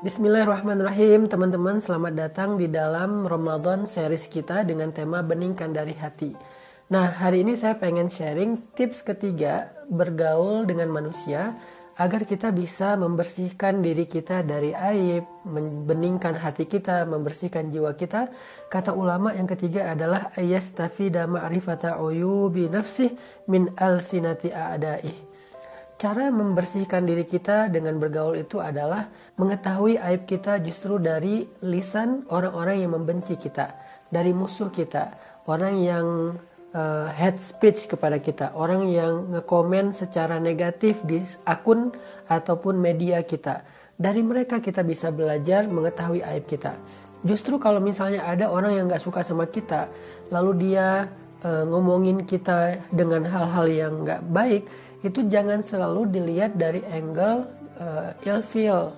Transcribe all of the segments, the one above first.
Bismillahirrahmanirrahim, teman-teman, selamat datang di dalam Ramadan series kita dengan tema Beningkan dari Hati. Nah, hari ini saya pengen sharing tips ketiga bergaul dengan manusia agar kita bisa membersihkan diri kita dari aib, membeningkan hati kita, membersihkan jiwa kita. Kata ulama yang ketiga adalah ayastafida ma'rifata uyubi nafsih min alsinati a'daih. Cara membersihkan diri kita dengan bergaul itu adalah mengetahui aib kita justru dari lisan orang-orang yang membenci kita, dari musuh kita, orang yang hate speech kepada kita, orang yang ngekomen secara negatif di akun ataupun media kita. Dari mereka kita bisa belajar mengetahui aib kita. Justru kalau misalnya ada orang yang gak suka sama kita, lalu dia ngomongin kita dengan hal-hal yang gak baik, itu jangan selalu dilihat dari angle ilfeel,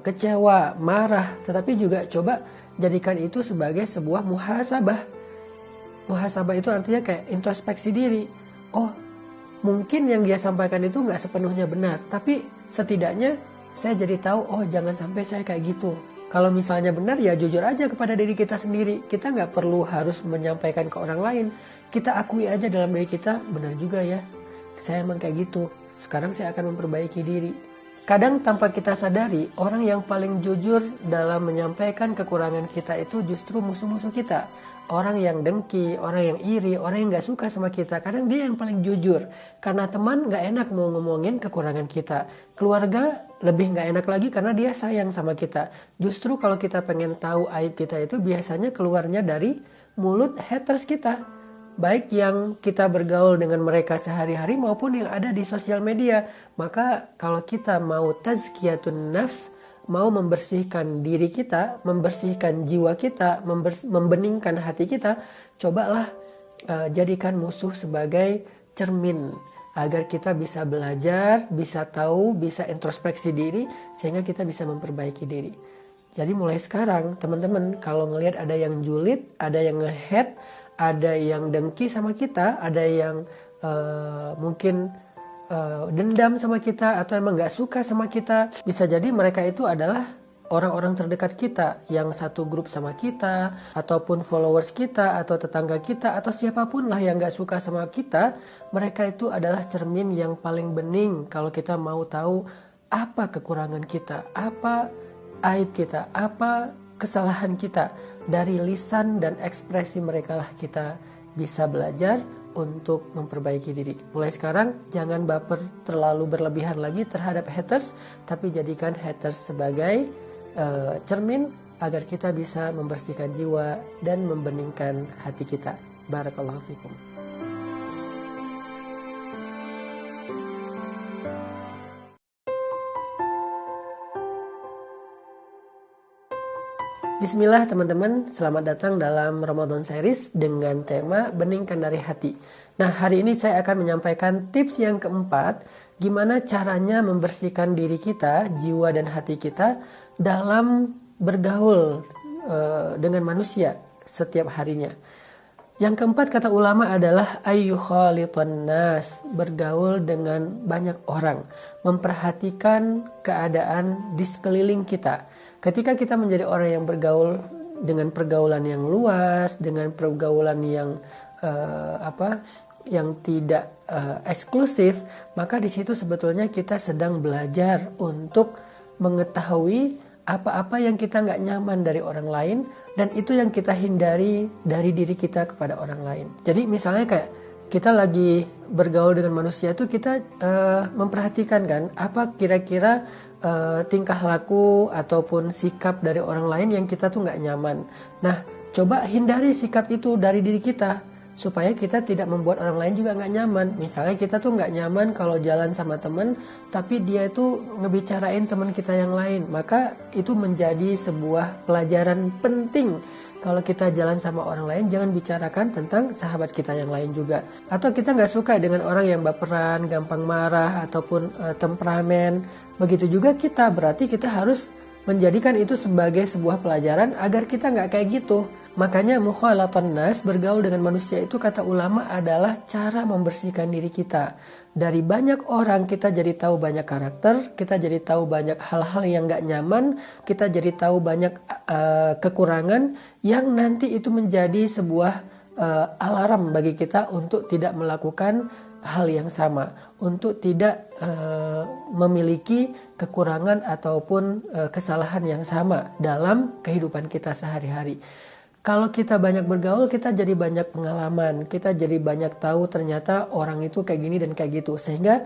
kecewa, marah, tetapi juga coba jadikan itu sebagai sebuah muhasabah. Muhasabah itu artinya kayak introspeksi diri. Oh, mungkin yang dia sampaikan itu nggak sepenuhnya benar, tapi setidaknya saya jadi tahu, oh jangan sampai saya kayak gitu. Kalau misalnya benar, ya jujur aja kepada diri kita sendiri. Kita nggak perlu harus menyampaikan ke orang lain. Kita akui aja dalam diri kita, benar juga ya, saya emang kayak gitu, sekarang saya akan memperbaiki diri. Kadang tanpa kita sadari, orang yang paling jujur dalam menyampaikan kekurangan kita itu justru musuh-musuh kita. Orang yang dengki, orang yang iri, orang yang gak suka sama kita, kadang dia yang paling jujur. Karena teman gak enak mau ngomongin kekurangan kita. Keluarga lebih gak enak lagi karena dia sayang sama kita. Justru kalau kita pengen tahu aib kita itu biasanya keluarnya dari mulut haters kita. Baik yang kita bergaul dengan mereka sehari-hari maupun yang ada di sosial media. Maka kalau kita mau tazkiyatun nafs, mau membersihkan diri kita, membersihkan jiwa kita, membeningkan hati kita, cobalah jadikan musuh sebagai cermin. Agar kita bisa belajar, bisa tahu, bisa introspeksi diri, sehingga kita bisa memperbaiki diri. Jadi mulai sekarang teman-teman kalau ngelihat ada yang julid, ada yang nge-hate, ada yang dengki sama kita, ada yang mungkin dendam sama kita atau emang gak suka sama kita. Bisa jadi mereka itu adalah orang-orang terdekat kita yang satu grup sama kita, ataupun followers kita, atau tetangga kita, atau siapapun lah yang gak suka sama kita. Mereka itu adalah cermin yang paling bening kalau kita mau tahu apa kekurangan kita, apa aib kita, apa kesalahan kita. Dari lisan dan ekspresi mereka lah kita bisa belajar untuk memperbaiki diri. Mulai sekarang jangan baper terlalu berlebihan lagi terhadap haters, tapi jadikan haters sebagai cermin agar kita bisa membersihkan jiwa dan membeningkan hati kita. Barakallahu fikum. Bismillah teman-teman, selamat datang dalam Ramadan series dengan tema Beningkan dari Hati. Nah, hari ini saya akan menyampaikan tips yang keempat, gimana caranya membersihkan diri kita, jiwa dan hati kita dalam bergaul dengan manusia setiap harinya. Yang keempat kata ulama adalah ayyukhalitun nas, bergaul dengan banyak orang, memperhatikan keadaan di sekeliling kita. Ketika kita menjadi orang yang bergaul dengan pergaulan yang luas, dengan pergaulan yang yang tidak eksklusif, maka di situ sebetulnya kita sedang belajar untuk mengetahui apa-apa yang kita nggak nyaman dari orang lain, dan itu yang kita hindari dari diri kita kepada orang lain. Jadi misalnya kayak kita lagi bergaul dengan manusia itu kita memperhatikan kan apa kira-kira tingkah laku ataupun sikap dari orang lain yang kita tuh nggak nyaman. Nah, coba hindari sikap itu dari diri kita supaya kita tidak membuat orang lain juga nggak nyaman. Misalnya kita tuh nggak nyaman kalau jalan sama teman, tapi dia itu ngebicarain teman kita yang lain, maka itu menjadi sebuah pelajaran penting. Kalau kita jalan sama orang lain, jangan bicarakan tentang sahabat kita yang lain juga. Atau kita nggak suka dengan orang yang baperan, gampang marah, ataupun temperamen. Begitu juga kita, berarti kita harus menjadikan itu sebagai sebuah pelajaran agar kita nggak kayak gitu. Makanya mukhalatun nas, bergaul dengan manusia itu kata ulama adalah cara membersihkan diri kita. Dari banyak orang kita jadi tahu banyak karakter, kita jadi tahu banyak hal-hal yang gak nyaman, kita jadi tahu banyak kekurangan yang nanti itu menjadi sebuah alarm bagi kita untuk tidak melakukan hal yang sama, untuk tidak memiliki kekurangan ataupun kesalahan yang sama dalam kehidupan kita sehari-hari. Kalau kita banyak bergaul, kita jadi banyak pengalaman, kita jadi banyak tahu ternyata orang itu kayak gini dan kayak gitu. Sehingga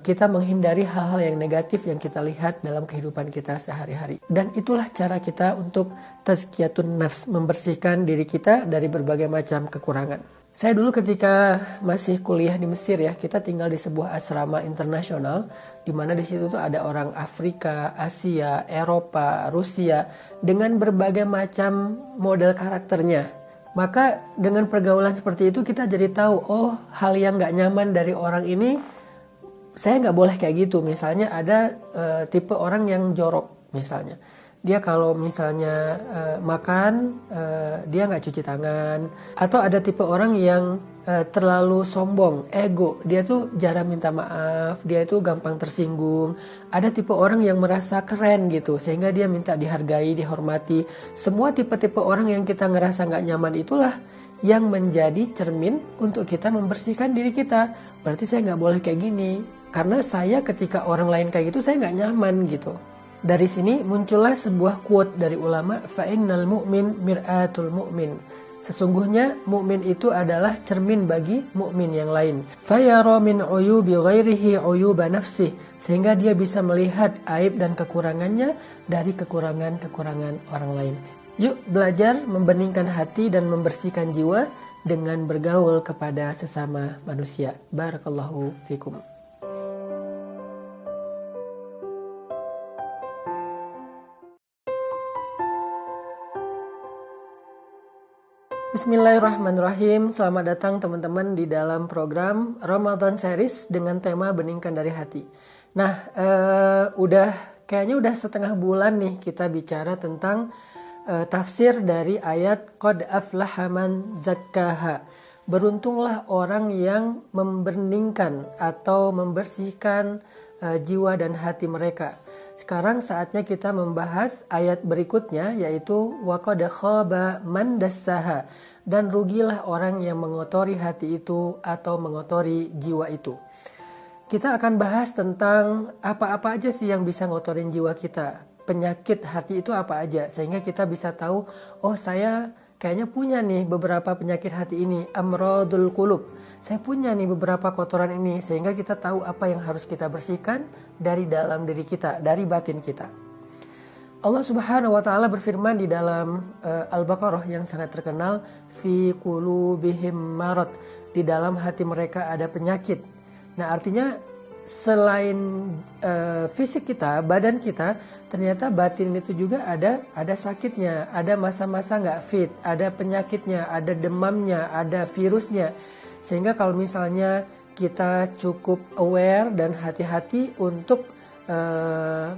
kita menghindari hal-hal yang negatif yang kita lihat dalam kehidupan kita sehari-hari. Dan itulah cara kita untuk tazkiyatun nafs, membersihkan diri kita dari berbagai macam kekurangan. Saya dulu ketika masih kuliah di Mesir ya, kita tinggal di sebuah asrama internasional di mana di situ tuh ada orang Afrika, Asia, Eropa, Rusia dengan berbagai macam model karakternya. Maka dengan pergaulan seperti itu kita jadi tahu, oh hal yang gak nyaman dari orang ini saya gak boleh kayak gitu. Misalnya ada tipe orang yang jorok misalnya. Dia kalau misalnya makan, dia nggak cuci tangan. Atau ada tipe orang yang terlalu sombong, ego. Dia tuh jarang minta maaf, dia tuh gampang tersinggung. Ada tipe orang yang merasa keren gitu, sehingga dia minta dihargai, dihormati. Semua tipe-tipe orang yang kita ngerasa nggak nyaman itulah yang menjadi cermin untuk kita membersihkan diri kita. Berarti saya nggak boleh kayak gini. Karena saya ketika orang lain kayak gitu, saya nggak nyaman gitu. Dari sini muncullah sebuah quote dari ulama, fa'innal mu'min mir'atul mu'min. Sesungguhnya mukmin itu adalah cermin bagi mukmin yang lain. Fayara min uyubi ghairihi uyuba nafsih, sehingga dia bisa melihat aib dan kekurangannya dari kekurangan-kekurangan orang lain. Yuk belajar membeningkan hati dan membersihkan jiwa dengan bergaul kepada sesama manusia. Barakallahu fikum. Bismillahirrahmanirrahim. Selamat datang teman-teman di dalam program Ramadan Series dengan tema Beningkan dari Hati. Nah, kayaknya udah setengah bulan nih kita bicara tentang tafsir dari ayat Qad aflaha man zakkaha. Beruntunglah orang yang membeningkan atau membersihkan jiwa dan hati mereka. Sekarang saatnya kita membahas ayat berikutnya, yaitu wa qad khaba man dassaha, dan rugilah orang yang mengotori hati itu atau mengotori jiwa itu. Kita akan bahas tentang apa-apa aja sih yang bisa ngotorin jiwa kita. Penyakit hati itu apa aja, sehingga kita bisa tahu, oh saya kayaknya punya nih beberapa penyakit hati ini, amradul qulub. Saya punya nih beberapa kotoran ini, sehingga kita tahu apa yang harus kita bersihkan dari dalam diri kita, dari batin kita. Allah Subhanahu wa taala berfirman di dalam Al-Baqarah yang sangat terkenal, fi qulubihim marad, di dalam hati mereka ada penyakit. Nah, artinya selain fisik kita, badan kita, ternyata batin itu juga ada sakitnya, ada masa-masa nggak fit, ada penyakitnya, ada demamnya, ada virusnya. Sehingga kalau misalnya kita cukup aware dan hati-hati untuk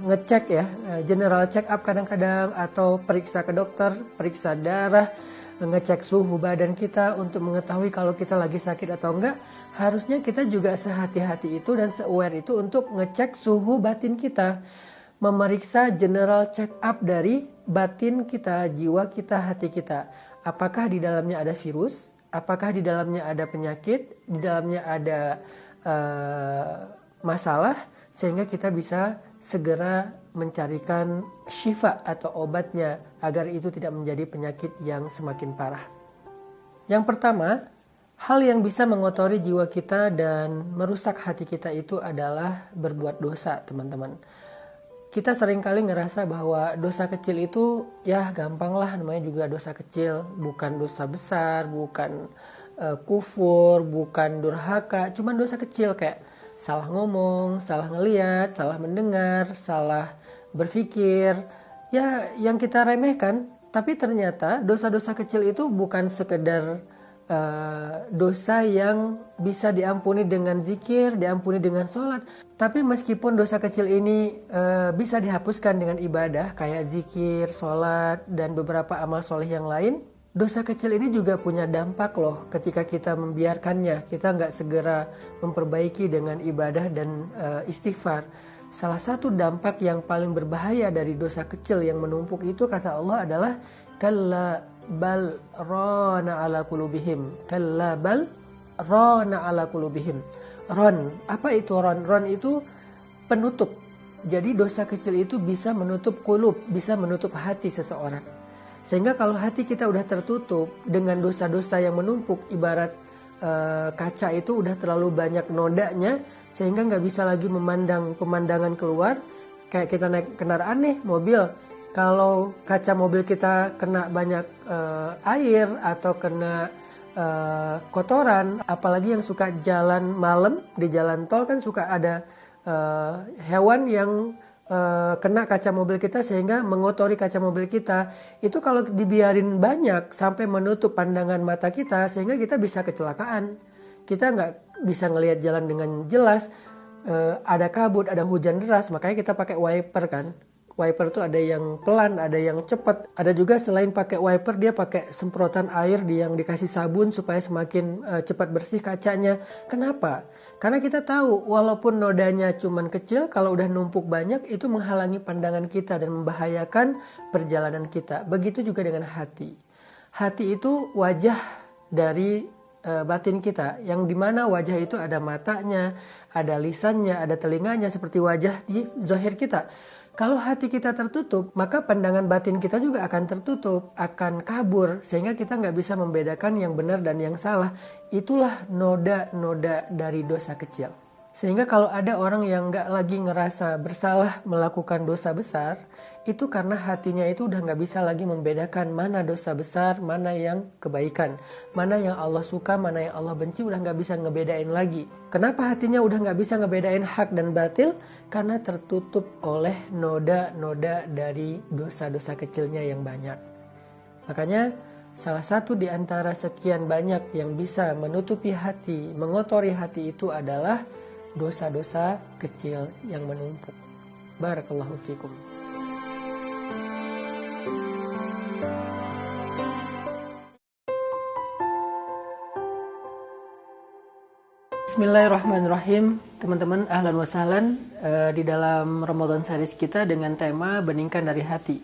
ngecek ya, general check up kadang-kadang, atau periksa ke dokter, periksa darah, ngecek suhu badan kita untuk mengetahui kalau kita lagi sakit atau enggak. Harusnya kita juga sehati-hati itu dan se-aware itu untuk ngecek suhu batin kita, memeriksa general check up dari batin kita, jiwa kita, hati kita. Apakah di dalamnya ada virus? Apakah di dalamnya ada penyakit? Di dalamnya ada masalah? Sehingga kita bisa segera mencarikan syifa atau obatnya agar itu tidak menjadi penyakit yang semakin parah. Yang pertama, hal yang bisa mengotori jiwa kita dan merusak hati kita itu adalah berbuat dosa, teman-teman. Kita seringkali ngerasa bahwa dosa kecil itu ya gampang lah, namanya juga dosa kecil, bukan dosa besar, bukan kufur, bukan durhaka, cuman dosa kecil kayak salah ngomong, salah ngelihat, salah mendengar, salah berpikir, ya yang kita remehkan. Tapi ternyata dosa-dosa kecil itu bukan sekedar dosa yang bisa diampuni dengan zikir, diampuni dengan sholat. Tapi meskipun dosa kecil ini bisa dihapuskan dengan ibadah kayak zikir, sholat, dan beberapa amal soleh yang lain, Dosa kecil ini juga punya dampak loh ketika kita membiarkannya, kita nggak segera memperbaiki dengan ibadah dan istighfar. Salah satu dampak yang paling berbahaya dari dosa kecil yang menumpuk itu kata Allah adalah kalla bal rana ala qulubihim. Kalla bal rana ala qulubihim. Ron, apa itu ron? Ron itu penutup. Jadi dosa kecil itu bisa menutup qulub, bisa menutup hati seseorang. Sehingga kalau hati kita udah tertutup dengan dosa-dosa yang menumpuk, ibarat kaca itu udah terlalu banyak nodanya, sehingga nggak bisa lagi memandang pemandangan keluar. Kayak kita naik kendaraan nih, mobil. Kalau kaca mobil kita kena banyak air atau kena kotoran, apalagi yang suka jalan malam di jalan tol kan suka ada hewan yang kena kaca mobil kita sehingga mengotori kaca mobil kita. Itu kalau dibiarin banyak sampai menutup pandangan mata kita sehingga kita bisa kecelakaan. Kita nggak bisa ngelihat jalan dengan jelas. Ada kabut, ada hujan deras, makanya kita pakai wiper kan. Wiper itu ada yang pelan, ada yang cepat. Ada juga selain pakai wiper dia pakai semprotan air yang dikasih sabun supaya semakin cepat bersih kacanya. Kenapa? Karena kita tahu walaupun nodanya cuman kecil, kalau udah numpuk banyak itu menghalangi pandangan kita dan membahayakan perjalanan kita. Begitu juga dengan hati. Hati itu wajah dari batin kita, yang dimana wajah itu ada matanya, ada lisannya, ada telinganya seperti wajah di zahir kita. Kalau hati kita tertutup, maka pandangan batin kita juga akan tertutup, akan kabur, sehingga kita nggak bisa membedakan yang benar dan yang salah. Itulah noda-noda dari dosa kecil. Sehingga kalau ada orang yang nggak lagi ngerasa bersalah melakukan dosa besar, itu karena hatinya itu udah nggak bisa lagi membedakan mana dosa besar, mana yang kebaikan, mana yang Allah suka, mana yang Allah benci, udah nggak bisa ngebedain lagi. Kenapa hatinya udah nggak bisa ngebedain hak dan batil? Karena tertutup oleh noda-noda dari dosa-dosa kecilnya yang banyak. Makanya salah satu di antara sekian banyak yang bisa menutupi hati, mengotori hati itu adalah dosa-dosa kecil yang menumpuk. Barakallahu fikum. Bismillahirrahmanirrahim. Teman-teman, ahlan wa sahlan di dalam Ramadan series kita dengan tema beningkan dari hati.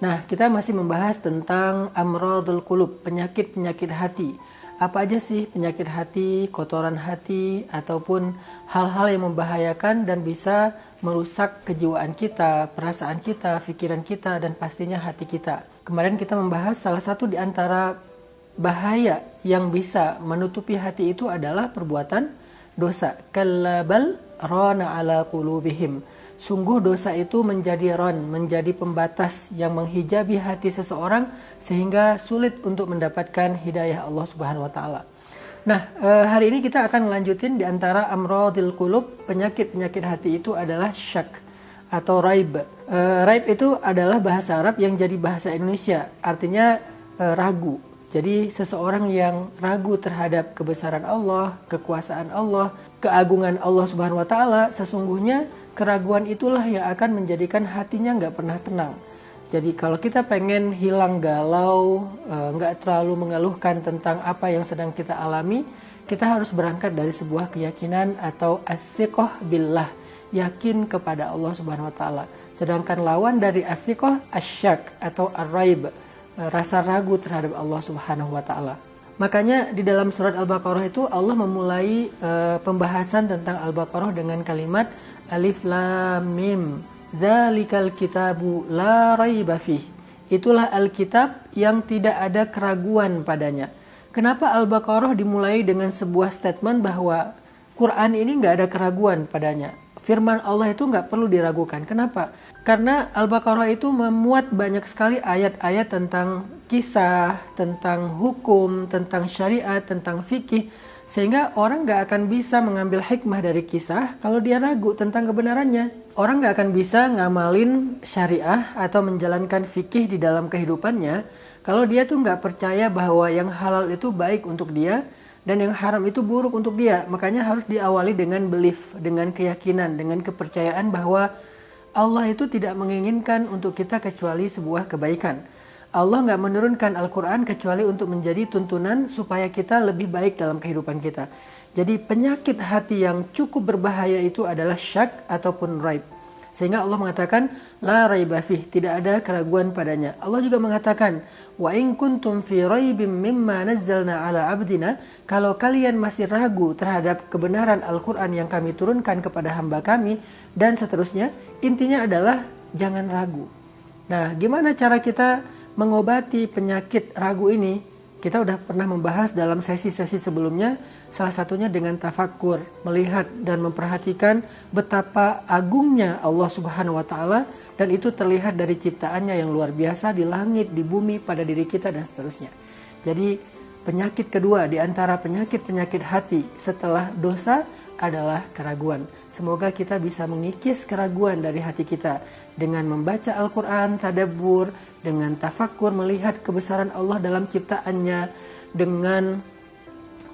Nah, kita masih membahas tentang amradul qulub, penyakit-penyakit hati. Apa aja sih penyakit hati, kotoran hati, ataupun hal-hal yang membahayakan dan bisa merusak kejiwaan kita, perasaan kita, pikiran kita, dan pastinya hati kita. Kemarin kita membahas salah satu di antara bahaya yang bisa menutupi hati itu adalah perbuatan dosa. Kalla bal rana ala qulubihim. Sungguh dosa itu menjadi ron, menjadi pembatas yang menghijabi hati seseorang sehingga sulit untuk mendapatkan hidayah Allah Subhanahu wa taala. Nah, hari ini kita akan melanjutin di antara amradil qulub, penyakit-penyakit hati itu adalah syak atau raib. Raib itu adalah bahasa Arab yang jadi bahasa Indonesia, artinya ragu. Jadi seseorang yang ragu terhadap kebesaran Allah, kekuasaan Allah, keagungan Allah Subhanahu wa taala, sesungguhnya keraguan itulah yang akan menjadikan hatinya nggak pernah tenang. Jadi kalau kita pengen hilang galau, nggak terlalu mengeluhkan tentang apa yang sedang kita alami, kita harus berangkat dari sebuah keyakinan atau as-siqah billah, yakin kepada Allah Subhanahu wa taala. Sedangkan lawan dari as-siqah asyak atau ar-raib, rasa ragu terhadap Allah Subhanahu wa taala. Makanya di dalam surat Al-Baqarah itu Allah memulai pembahasan tentang Al-Baqarah dengan kalimat Alif Lam Mim. Dzalikal kitabu la raiba fih. Itulah Alkitab yang tidak ada keraguan padanya. Kenapa Al-Baqarah dimulai dengan sebuah statement bahwa Quran ini nggak ada keraguan padanya? Firman Allah itu nggak perlu diragukan. Kenapa? Karena Al-Baqarah itu memuat banyak sekali ayat-ayat tentang kisah, tentang hukum, tentang syariat, tentang fikih. Sehingga orang nggak akan bisa mengambil hikmah dari kisah kalau dia ragu tentang kebenarannya. Orang nggak akan bisa ngamalin syariah atau menjalankan fikih di dalam kehidupannya kalau dia tuh nggak percaya bahwa yang halal itu baik untuk dia dan yang haram itu buruk untuk dia. Makanya harus diawali dengan belief, dengan keyakinan, dengan kepercayaan bahwa Allah itu tidak menginginkan untuk kita kecuali sebuah kebaikan. Allah nggak menurunkan Al-Quran kecuali untuk menjadi tuntunan supaya kita lebih baik dalam kehidupan kita. Jadi penyakit hati yang cukup berbahaya itu adalah syak ataupun raib. Sehingga Allah mengatakan la raiba fih, tidak ada keraguan padanya. Allah juga mengatakan wa in kuntum fi raibim mimma nazzalna ala abdina, kalau kalian masih ragu terhadap kebenaran Al-Qur'an yang kami turunkan kepada hamba kami dan seterusnya, intinya adalah jangan ragu. Nah, gimana cara kita mengobati penyakit ragu ini? Kita udah pernah membahas dalam sesi-sesi sebelumnya, salah satunya dengan tafakkur, melihat dan memperhatikan betapa agungnya Allah Subhanahu wa taala, dan itu terlihat dari ciptaannya yang luar biasa di langit, di bumi, pada diri kita dan seterusnya. Jadi penyakit kedua di antara penyakit-penyakit hati setelah dosa adalah keraguan. Semoga kita bisa mengikis keraguan dari hati kita dengan membaca Al-Quran, tadabbur, dengan tafakkur, melihat kebesaran Allah dalam ciptaannya, dengan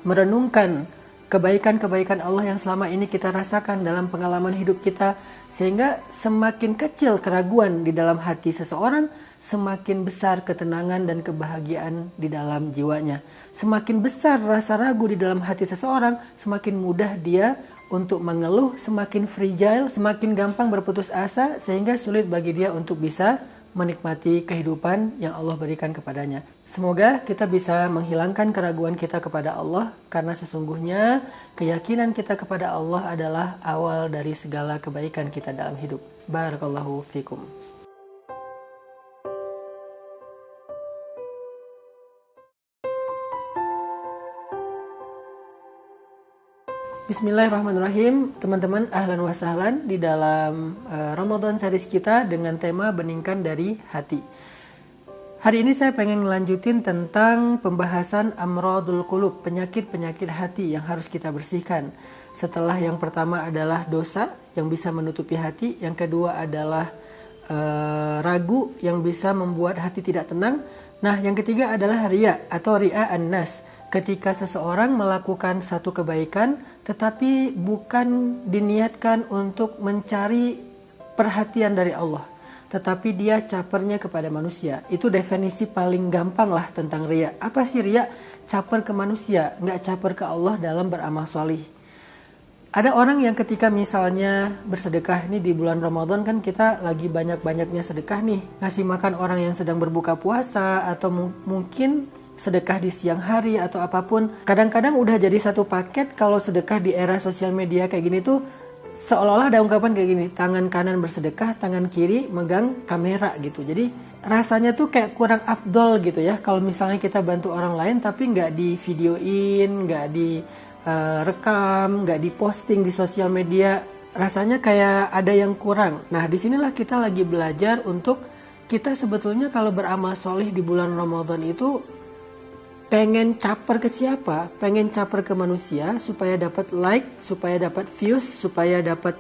merenungkan kebaikan-kebaikan Allah yang selama ini kita rasakan dalam pengalaman hidup kita, sehingga semakin kecil keraguan di dalam hati seseorang, semakin besar ketenangan dan kebahagiaan di dalam jiwanya. Semakin besar rasa ragu di dalam hati seseorang, semakin mudah dia untuk mengeluh, semakin fragile, semakin gampang berputus asa, sehingga sulit bagi dia untuk bisa menikmati kehidupan yang Allah berikan kepadanya. Semoga kita bisa menghilangkan keraguan kita kepada Allah, karena sesungguhnya keyakinan kita kepada Allah adalah awal dari segala kebaikan kita dalam hidup. Barakallahu fikum. Bismillahirrahmanirrahim. Teman-teman, ahlan wa sahlan di dalam Ramadan series kita dengan tema beningkan dari hati. Hari ini saya pengen ngelanjutin tentang pembahasan amradul qulub, penyakit-penyakit hati yang harus kita bersihkan. Setelah yang pertama adalah dosa yang bisa menutupi hati, yang kedua adalah ragu yang bisa membuat hati tidak tenang. Nah, yang ketiga adalah riya atau ri'a an-nas. Ketika seseorang melakukan satu kebaikan tetapi bukan diniatkan untuk mencari perhatian dari Allah, tetapi dia capernya kepada manusia. Itu definisi paling gampang lah tentang riya. Apa sih riya? Caper ke manusia, nggak caper ke Allah dalam beramal solih. Ada orang yang ketika misalnya bersedekah, ini di bulan Ramadan kan kita lagi banyak-banyaknya sedekah nih, ngasih makan orang yang sedang berbuka puasa, atau mungkin sedekah di siang hari atau apapun. Kadang-kadang udah jadi satu paket kalau sedekah di era sosial media kayak gini tuh, seolah-olah ada ungkapan kayak gini, tangan kanan bersedekah, tangan kiri megang kamera gitu. Jadi rasanya tuh kayak kurang afdol gitu ya, kalau misalnya kita bantu orang lain tapi nggak di videoin, nggak di rekam, nggak di posting di sosial media, rasanya kayak ada yang kurang. Nah, disinilah kita lagi belajar untuk kita sebetulnya kalau beramal soleh di bulan Ramadan itu pengen caper ke siapa? Pengen caper ke manusia supaya dapat like, supaya dapat views, supaya dapat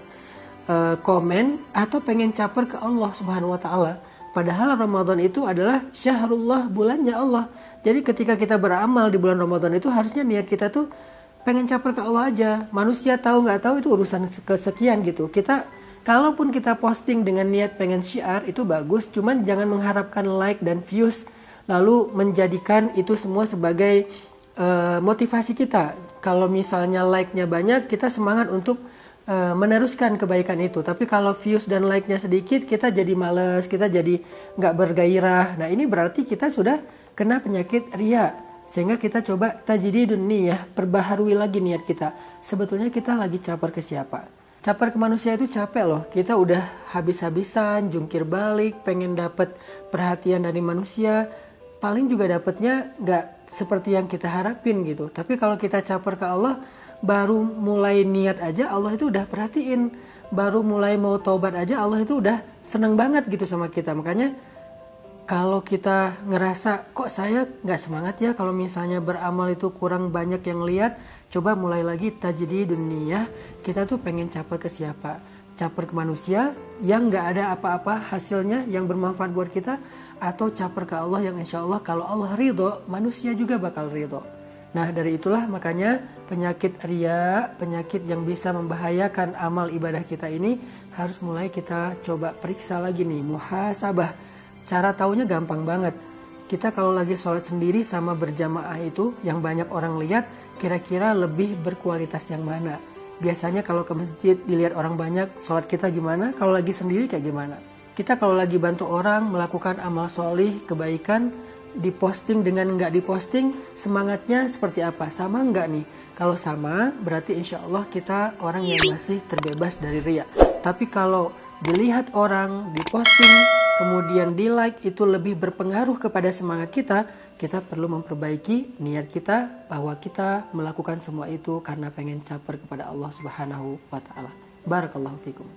komen, atau pengen caper ke Allah Subhanahu wa taala. Padahal Ramadan itu adalah syahrullah, bulannya Allah. Jadi ketika kita beramal di bulan Ramadan itu harusnya niat kita tuh pengen caper ke Allah aja. Manusia tahu nggak tahu itu urusan kesekian gitu. Kalaupun kita posting dengan niat pengen syiar itu bagus, cuman jangan mengharapkan like dan views lalu menjadikan itu semua sebagai motivasi kita. Kalau misalnya like-nya banyak, kita semangat untuk meneruskan kebaikan itu. Tapi kalau views dan like-nya sedikit, kita jadi males, kita jadi nggak bergairah. Nah, ini berarti kita sudah kena penyakit riya. Sehingga kita coba tajdidun niyah, perbaharui lagi niat kita. Sebetulnya kita lagi caper ke siapa? Caper ke manusia itu capek loh. Kita udah habis-habisan, jungkir balik, pengen dapat perhatian dari manusia. Paling juga dapatnya nggak seperti yang kita harapin gitu. Tapi kalau kita caper ke Allah, baru mulai niat aja Allah itu udah perhatiin. Baru mulai mau taubat aja Allah itu udah seneng banget gitu sama kita. Makanya kalau kita ngerasa kok saya nggak semangat ya kalau misalnya beramal itu kurang banyak yang lihat, coba mulai lagi tajdidun niyah. Kita tuh pengen caper ke siapa? Caper ke manusia yang nggak ada apa-apa hasilnya yang bermanfaat buat kita, atau caper ke Allah yang insya Allah kalau Allah ridho, manusia juga bakal ridho. Nah, dari itulah makanya penyakit riya, penyakit yang bisa membahayakan amal ibadah kita ini harus mulai kita coba periksa lagi nih, muhasabah. Cara taunya gampang banget. Kita kalau lagi sholat sendiri sama berjamaah itu yang banyak orang lihat, kira-kira lebih berkualitas yang mana? Biasanya kalau ke masjid dilihat orang banyak, sholat kita gimana? Kalau lagi sendiri kayak gimana? Kita kalau lagi bantu orang melakukan amal solih, kebaikan, diposting dengan nggak diposting, semangatnya seperti apa? Sama nggak nih? Kalau sama, berarti insya Allah kita orang yang masih terbebas dari riya. Tapi kalau dilihat orang, diposting, kemudian di like, itu lebih berpengaruh kepada semangat kita, kita perlu memperbaiki niat kita bahwa kita melakukan semua itu karena pengen caper kepada Allah Subhanahu wa Ta'ala. Barakallahu fikum.